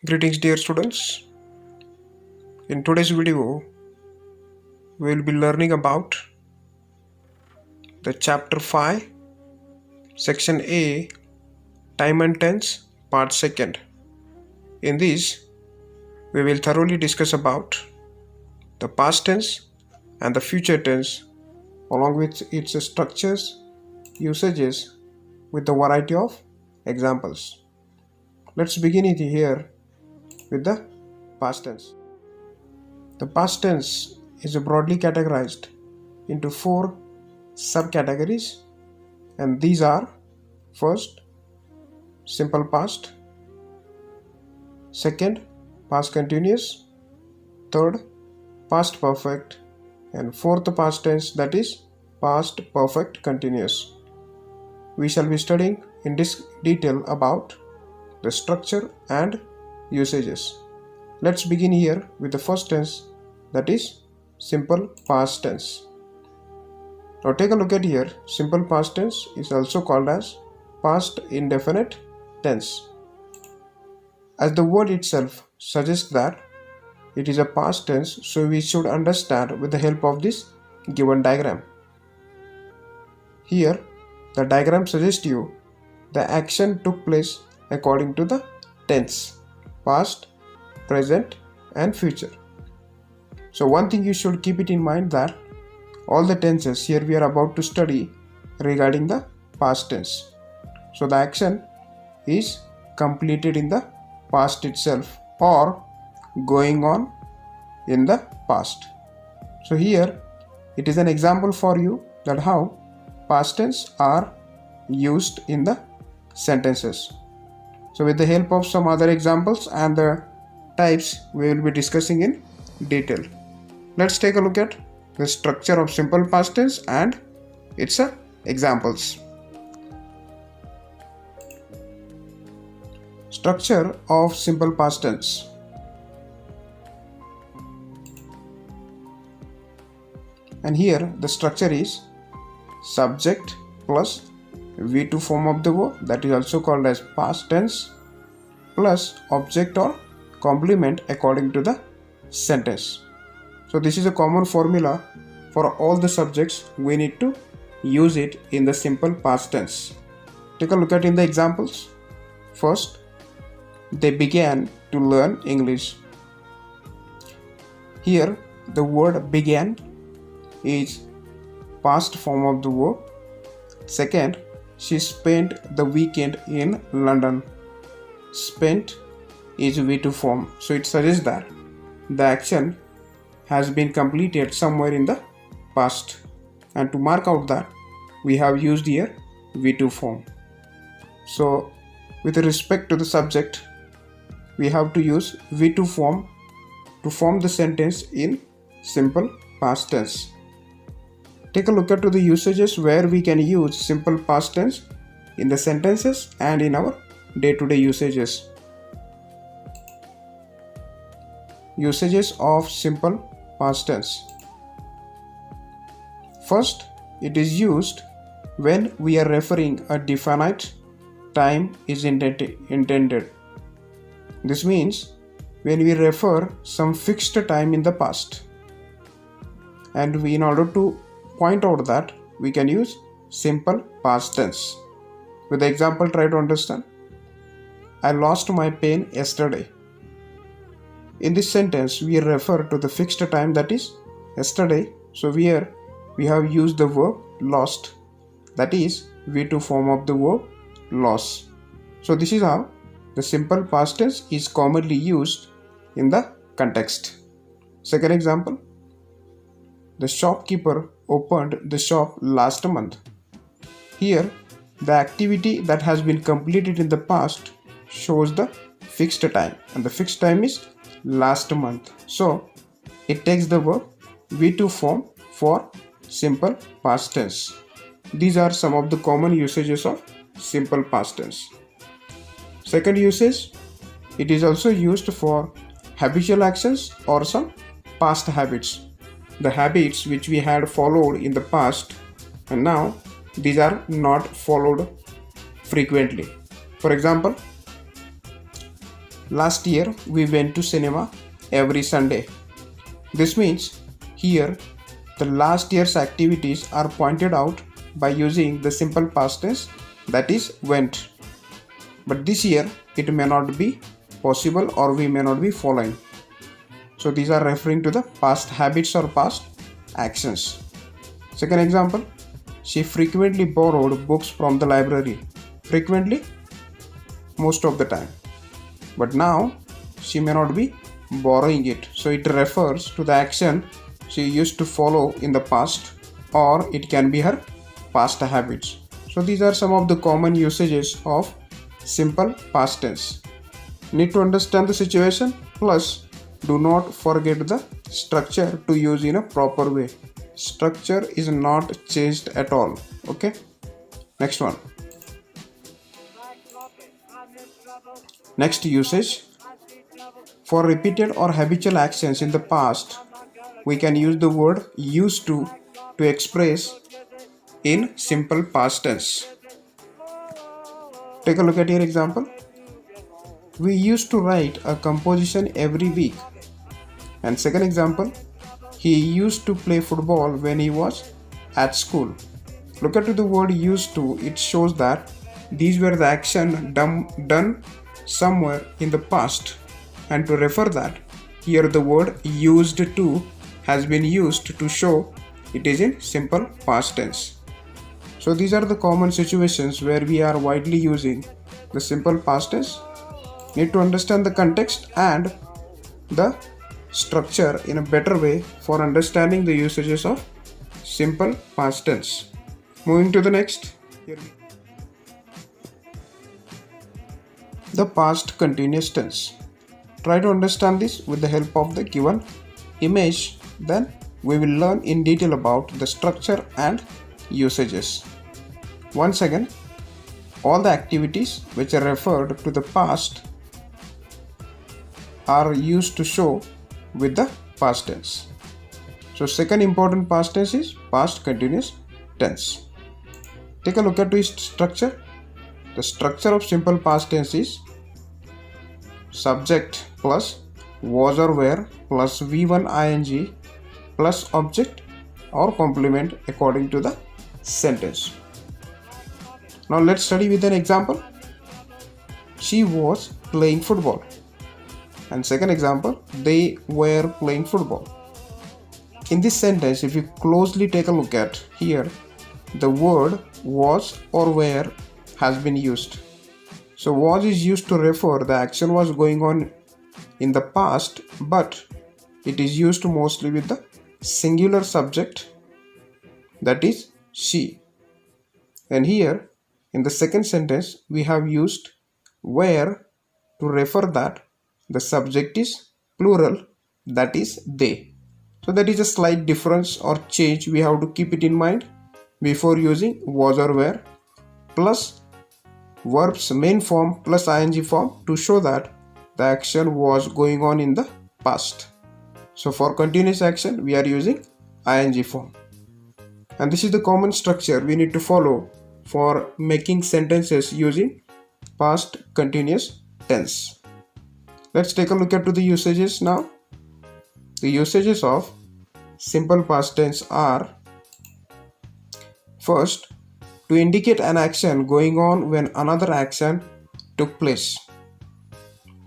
Greetings dear students. In today's video, we will be learning about the chapter 5, section A, time and tense, part 2nd. In this, we will thoroughly discuss about the past tense and the future tense along with its structures, usages with a variety of examples. Let's begin it here with the past tense. The past tense is broadly categorized into 4 subcategories, and these are: first, simple past; second, past continuous; third, past perfect; and fourth past tense, that is past perfect continuous. We shall be studying in this detail about the structure and usages. Let's begin here with the first tense, that is simple past tense. Now take a look at here. Simple past tense is also called as past indefinite tense, as the word itself suggests that it is a past tense, so we should understand with the help of this given diagram. Here the diagram suggests you the action took place according to the tense: past, present and future. So one thing you should keep it in mind, that all the tenses here we are about to study regarding the past tense. So the action is completed in the past itself or going on in the past. So here it is an example for you that how past tense are used in the sentences. So with the help of some other examples and the types, we will be discussing in detail. Let's take a look at the structure of simple past tense and its examples. Structure of simple past tense. And here the structure is subject plus V2 form of the verb, that is also called as past tense, plus object or complement according to the sentence. So this is a common formula for all the subjects. We need to use it in the simple past tense. Take a look at in the examples. First, they began to learn English. Here the word began is past form of the verb. Second, she spent the weekend in London. Spent is V2 form, so it suggests that the action has been completed somewhere in the past, and to mark out that, we have used here V2 form. So with respect to the subject, we have to use V2 form to form the sentence in simple past tense. Take a look at the usages where we can use simple past tense in the sentences and in our day-to-day usages. Usages of simple past tense. First, it is used when we are referring a definite time is intended. This means when we refer some fixed time in the past, and in order to point out that, we can use simple past tense. With the example, try to understand. I lost my pen yesterday. In this sentence, we refer to the fixed time, that is yesterday. So here we have used the verb lost, that is V2 form of the verb loss. So this is how the simple past tense is commonly used in the context. Second example, the shopkeeper opened the shop last month. Here the activity that has been completed in the past shows the fixed time, and the fixed time is last month. So it takes the verb V2 form for simple past tense. These are some of the common usages of simple past tense. Second usage, it is also used for habitual actions or some past habits. The habits which we had followed in the past, and now these are not followed frequently. For example, Last year we went to cinema every Sunday. This means here the last year's activities are pointed out by using the simple past tense, that is went. But this year it may not be possible or we may not be following. So these are referring to the past habits or past actions. Second example, she frequently borrowed books from the library. Frequently, most of the time. But now she may not be borrowing it. So it refers to the action she used to follow in the past, or it can be her past habits. So these are some of the common usages of simple past tense. Need to understand the situation, plus do not forget the structure to use in a proper way. Structure is not changed at all. Okay, next one. Next usage. For repeated or habitual actions in the past, we can use the word used to express in simple past tense. Take a look at your example. We used to write a composition every week. And second example, he used to play football when he was at school. Look at the word used to, it shows that these were the action done somewhere in the past. And to refer that, here the word used to has been used to show it is in simple past tense. So these are the common situations where we are widely using the simple past tense. Need to understand the context and the structure in a better way for understanding the usages of simple past tense. Moving to the next. The past continuous tense. Try to understand this with the help of the given image, then we will learn in detail about the structure and usages. Once again, all the activities which are referred to the past are used to show with the past tense. So second important past tense is past continuous tense. Take a look at this structure. The structure of simple past tense is subject plus was or were plus V1 ing plus object or complement according to the sentence. Now let's study with an example. She was playing football. And second example, they were playing football. In this sentence, if you closely take a look at here, the word was or were has been used. So was is used to refer the action was going on in the past, but it is used mostly with the singular subject, that is she. And here in the second sentence we have used were to refer that the subject is plural, that is they. So that is a slight difference or change, we have to keep it in mind before using was or were plus verb's main form plus ing form to show that the action was going on in the past. So for continuous action we are using ing form. And this is the common structure we need to follow for making sentences using past continuous tense. Let's take a look at the usages now. The usages of simple past tense are: first, to indicate an action going on when another action took place.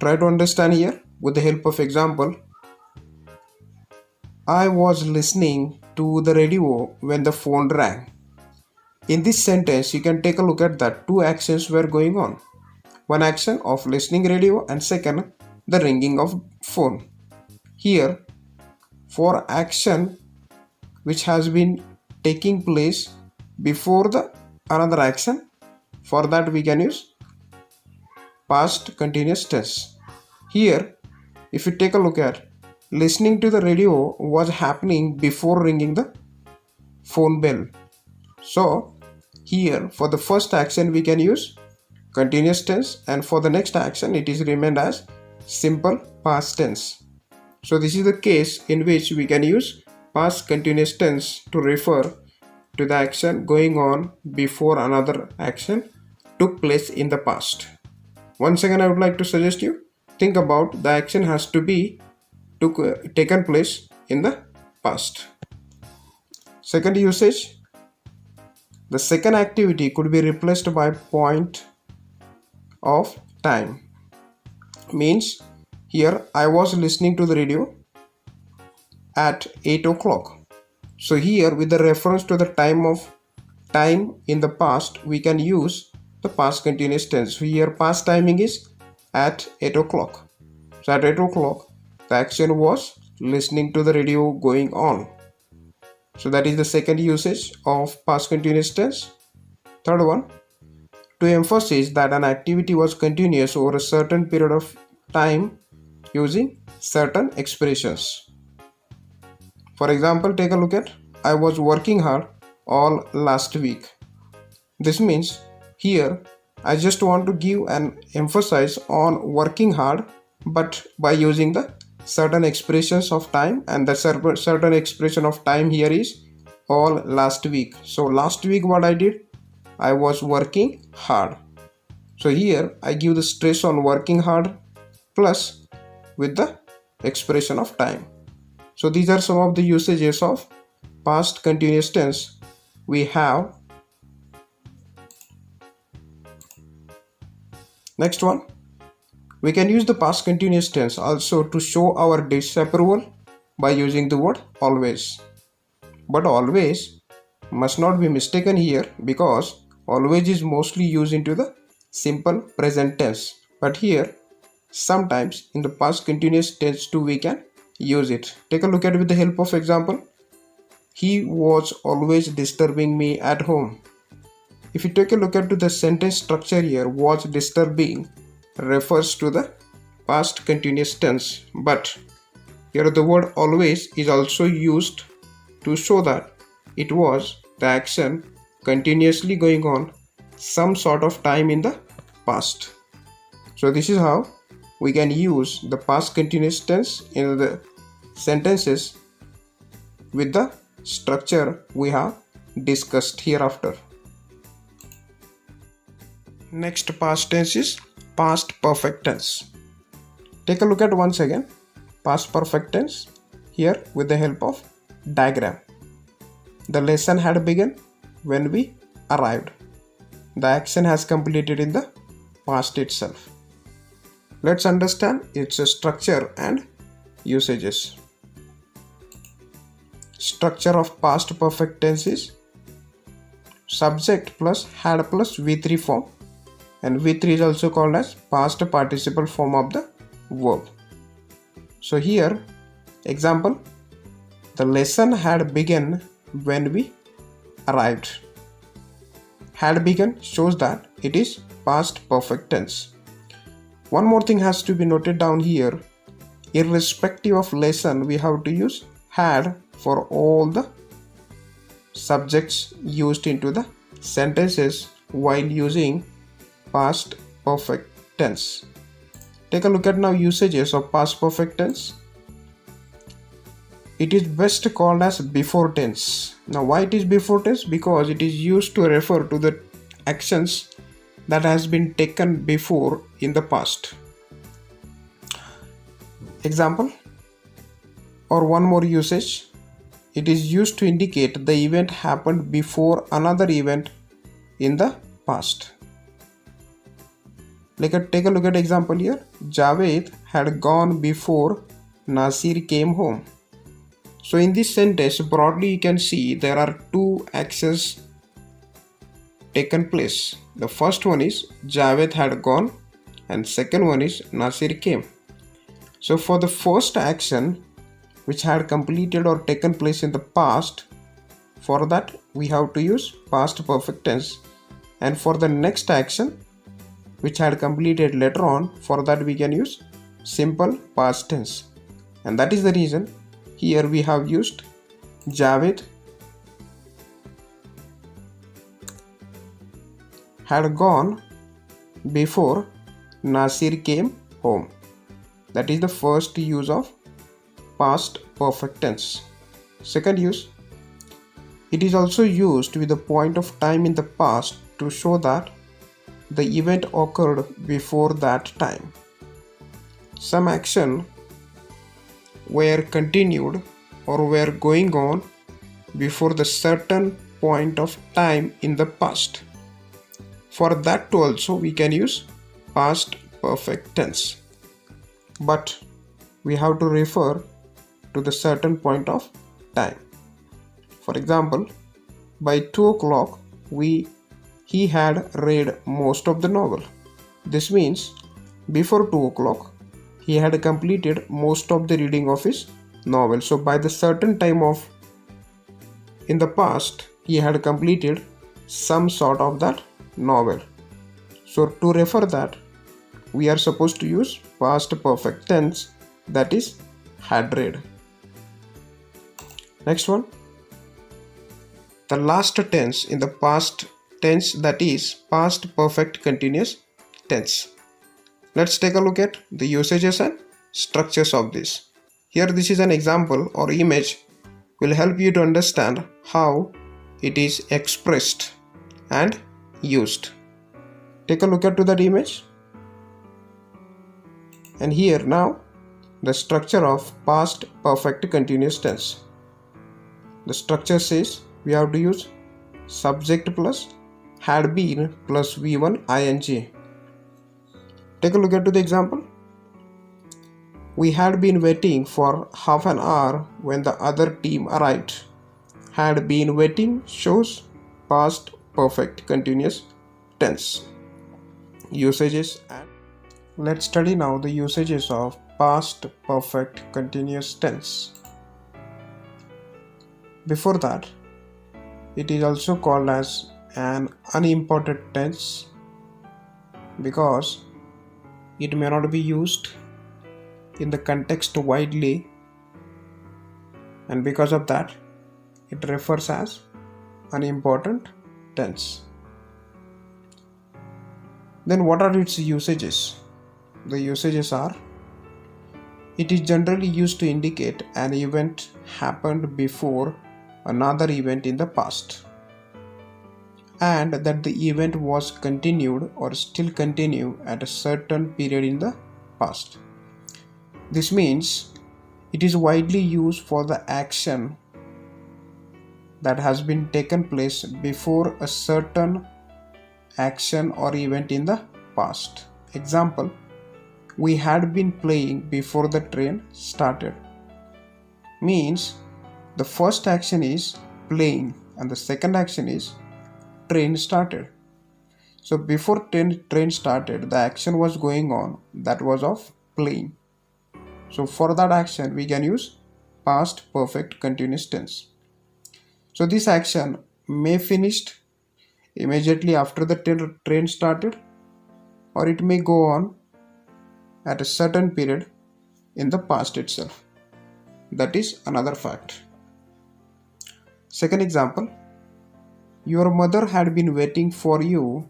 Try to understand here with the help of example. I was listening to the radio when the phone rang. In this sentence, you can take a look at that two actions were going on. One action of listening radio and second, the ringing of phone. Here, for action which has been taking place before the another action, for that we can use past continuous tense. Here, if you take a look at listening to the radio was happening before ringing the phone bell. So here for the first action we can use continuous tense, and for the next action it is remained as simple past tense. So this is the case in which we can use past continuous tense to refer to the action going on before another action took place in the past. Once again, I would like to suggest you think about the action has to be taken place in the past. Second usage, the second activity could be replaced by point of time. Means here I was listening to the radio at 8 o'clock. So here with the reference to the time in the past, we can use the past continuous tense. So here past timing is at 8 o'clock. So at 8 o'clock the action was listening to the radio going on. So that is the second usage of past continuous tense. Third one, to emphasize that an activity was continuous over a certain period of time using certain expressions. For example, take a look at I was working hard all last week. This means here I just want to give an emphasis on working hard, but by using the certain expressions of time, and the certain expression of time here is all last week. So last week what I did, I was working hard. So here I give the stress on working hard plus with the expression of time. So these are some of the usages of past continuous tense we have. Next one, we can use the past continuous tense also to show our disapproval by using the word always. But always must not be mistaken here, because always is mostly used into the simple present tense. But here sometimes in the past continuous tense too we can use it. Take a look at it with the help of example. He was always disturbing me at home. If you take a look at the sentence structure here, was disturbing refers to the past continuous tense, but here the word always is also used to show that it was the action continuously going on some sort of time in the past. So this is how we can use the past continuous tense in the sentences with the structure we have discussed hereafter. Next past tense is past perfect tense. Take a look at once again past perfect tense here with the help of diagram. The lesson had begun when we arrived. The action has completed in the past itself. Let's understand its structure and usages. Structure of past perfect tense is subject plus had plus V3 form, and V3 is also called as past participle form of the verb. So here example, the lesson had begun when we arrived. Had begun shows that it is past perfect tense. One more thing has to be noted down here. Irrespective of lesson, we have to use had for all the subjects used into the sentences while using past perfect tense. Take a look at now usages of past perfect tense. It is best called as before tense. Now why it is before tense? Because it is used to refer to the actions that has been taken before in the past. Example, or one more usage, it is used to indicate the event happened before another event in the past. Take a look at example here. Javed had gone before Nasir came home. So in this sentence, broadly you can see there are two actions taken place. The first one is Javed had gone, and second one is Nasir came. So for the first action which had completed or taken place in the past, for that we have to use past perfect tense, and for the next action which had completed later on, for that we can use simple past tense. And that is the reason here we have used Javed had gone before Nasir came home. That is the first use of past perfect tense. Second use, it is also used with the point of time in the past to show that the event occurred before that time. some action were continued or were going on before the certain point of time in the past. For that too also we can use past perfect tense. But we have to refer to the certain point of time. For example, by 2 o'clock he had read most of the novel. This means before 2 o'clock he had completed most of the reading of his novel. So by the certain time of in the past he had completed some sort of that novel. So to refer that we are supposed to use past perfect tense, that is had read. Next one, the last tense in the past tense, that is past perfect continuous tense. Let's take a look at the usages and structures of this. Here this is an example or image will help you to understand how it is expressed and used. Take a look at that image. And here now the structure of past perfect continuous tense. The structure says we have to use subject plus had been plus V1 ing. Take a look at the example. We had been waiting for half an hour when the other team arrived. Had been waiting shows past perfect continuous tense. Usages and let's study now the usages of past perfect continuous tense. Before that, it is also called as an unimportant tense because it may not be used in the context widely, and because of that it refers as unimportant tense. Then what are its usages? The usages are: it is generally used to indicate an event happened before another event in the past, and that the event was continued or still continue at a certain period in the past. This means it is widely used for the action that has been taken place before a certain action or event in the past. Example, we had been playing before the train started. Means the first action is playing and the second action is train started. So before train started, the action was going on, that was of playing. So for that action we can use past perfect continuous tense. So this action may finished immediately after the train started, or it may go on at a certain period in the past itself. That is another fact. Second example, your mother had been waiting for you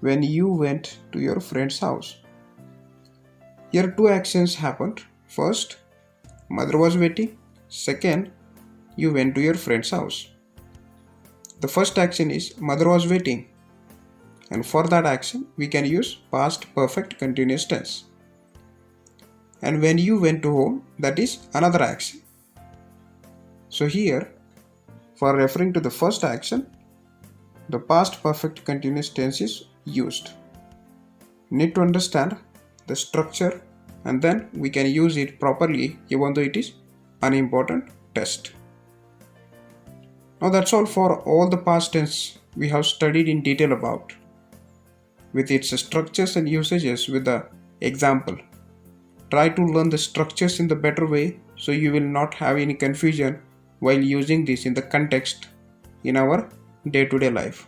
when you went to your friend's house. Here two actions happened. First, mother was waiting. Second, you went to your friend's house. The first action is mother was waiting, and for that action we can use past perfect continuous tense. And when you went to home, that is another action. So here, for referring to the first action, the past perfect continuous tense is used. Need to understand the structure and then we can use it properly even though it is unimportant test. Now that's all for all the past tense we have studied in detail about, with its structures and usages with the example. Try to learn the structures in the better way so you will not have any confusion while using this in the context in our day-to-day life.